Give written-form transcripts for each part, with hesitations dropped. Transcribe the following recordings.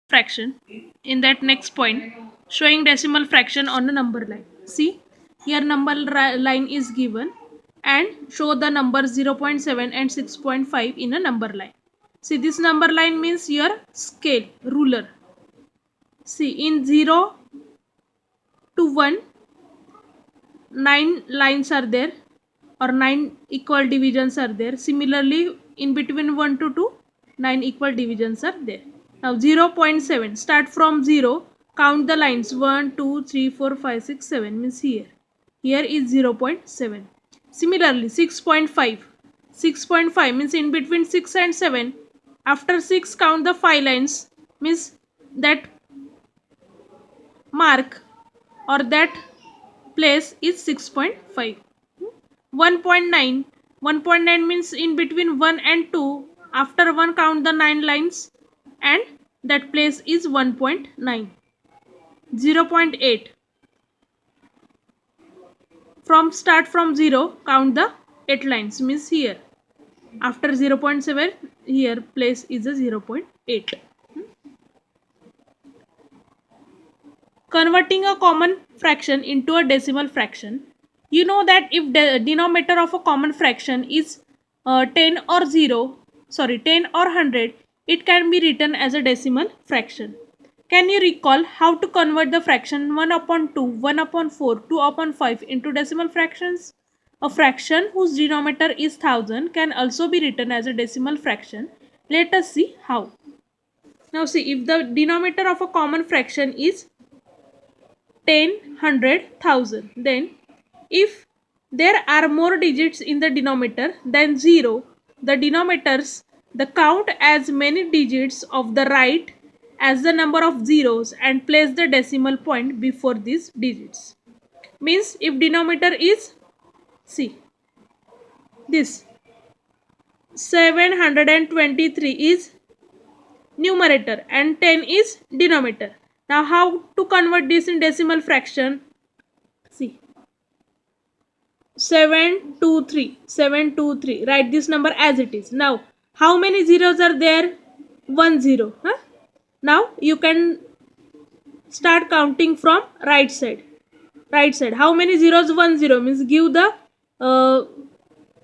fraction in that next point, showing decimal fraction on a number line. See, here number line is given and show the numbers 0.7 and 6.5 in a number line. See, this number line means your scale ruler. See, in 0 to 1, 9 lines are there, or 9 equal divisions are there. Similarly, in between 1 to 2, 9 equal divisions are there. Now 0.7, start from 0, count the lines 1, 2, 3, 4, 5, 6, 7 means here. Here is 0.7. Similarly, 6.5. 6.5 means in between 6 and 7. After 6, count the 5 lines means that mark or that place is 6.5. 1.9. 1.9 means in between 1 and 2. After 1, count the 9 lines and that place is 1.9. 0.8. Start from 0, count the 8 lines means here. After 0.7, here place is a 0.8. Converting a common fraction into a decimal fraction. You know that if the denominator of a common fraction is 10 or 10 or 100, it can be written as a decimal fraction. Can you recall how to convert the fraction 1 upon 2, 1 upon 4, 2 upon 5 into decimal fractions? A fraction whose denominator is 1000 can also be written as a decimal fraction. Let us see how. Now see, if the denominator of a common fraction is 10, 100, 1000. Then, if there are more digits in the denominator than 0, the denominators, the count as many digits of the right as the number of zeros and place the decimal point before these digits. Means if denominator is, see, this 723 is numerator and 10 is denominator. Now how to convert this in decimal fraction? See, 723. Write this number as it is. Now how many zeros are there? 1 0. Now you can start counting from right side. How many zeros? 1 0 means give the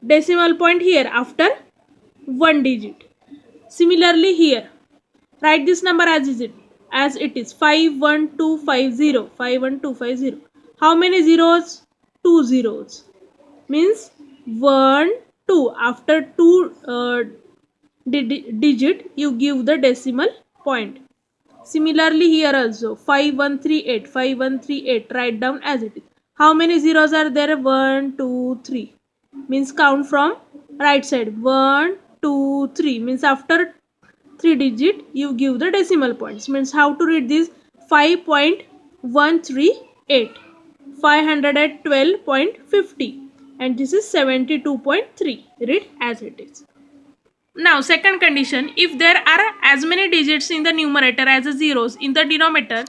decimal point here after 1 digit. Similarly here, write this number as it is 51250. 51250. How many zeros? 2 zeros. Means 1 2. After 2 digit you give the decimal point. Similarly here also 5138. 5138. Write down as it is. How many zeros are there? 1 2 3. Means count from right side. 1 2 3 means after 3 digit you give the decimal points. Means how to read this? 5.138, 512.50, and this is 72.3. Read as it is. Now second condition, if there are as many digits in the numerator as the zeros in the denominator,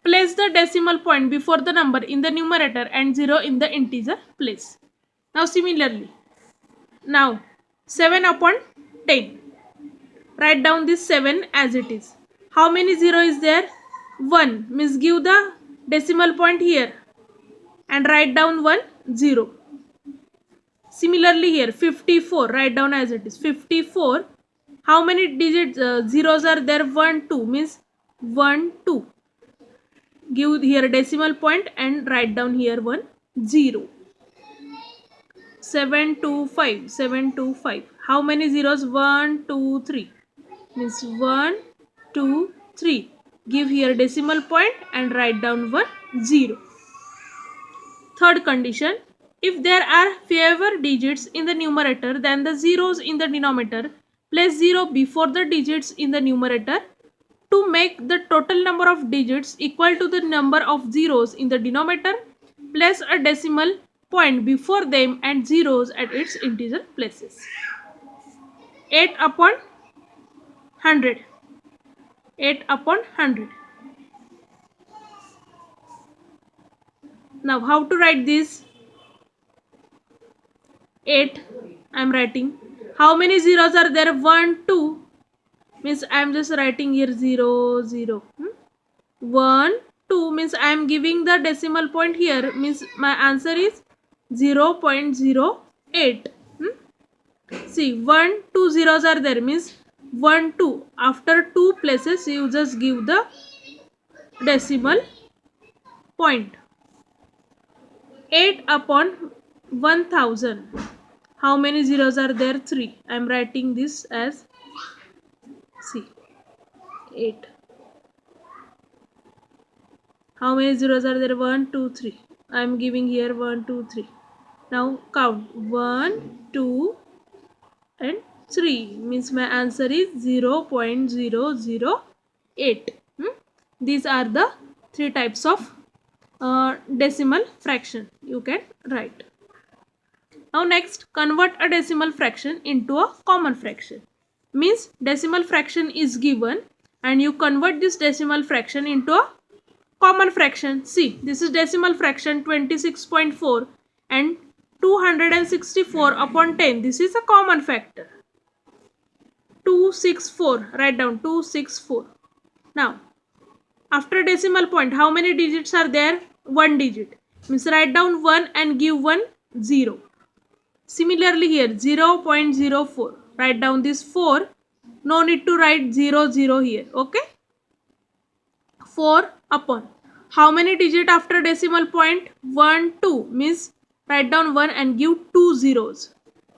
place the decimal point before the number in the numerator and 0 in the integer place. Now similarly, now 7 upon 10. Write down this 7 as it is. How many 0 is there? 1 means give the decimal point here and write down 1 0. Similarly here 54, write down as it is. 54. How many digits zeros are there? 1 2 means 1 2. Give here decimal point and write down here 1 0. 725. 725. How many zeros? 1 2 3 means 1 2 3. Give here decimal point and write down 1 0. Third condition, if there are fewer digits in the numerator than the zeros in the denominator, place 0 before the digits in the numerator to make the total number of digits equal to the number of zeros in the denominator. Place a decimal point before them and zeros at its integer places. 8 upon 100. 8 upon 100. Now how to write this? 8 I am writing. How many zeros are there? 1 2. means I am just writing here 0 0. 1 2 means I am giving the decimal point here, means my answer is 0.08. See, 1 2 zeros are there, means 1 2, after 2 places you just give the decimal point. 8 upon 1000, how many zeros are there? 3. I am writing this as, see, 8. How many zeros are there? 1 2 3. I am giving here 1 2 3. Now count 1 2 and 3, means my answer is 0.008. These are the three types of decimal fraction you can write. Now next, convert a decimal fraction into a common fraction. Means decimal fraction is given and you convert this decimal fraction into a common fraction. See, this is decimal fraction 26.4 and 264 upon 10. This is a common factor. 264. Write down 264. Now, after decimal point, how many digits are there? One digit. Means write down 1 and give 1 0. Similarly here 0.04. Write down this 4. No need to write 0 here. Okay. 4 upon. How many digit after decimal point? 1 2. Means write down 1 and give 2 zeros.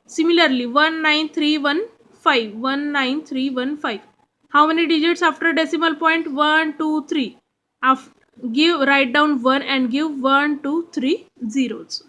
Similarly 19315. 19315. How many digits after decimal point? 1 2 3. Write down 1 and give 1 2 3 zeros.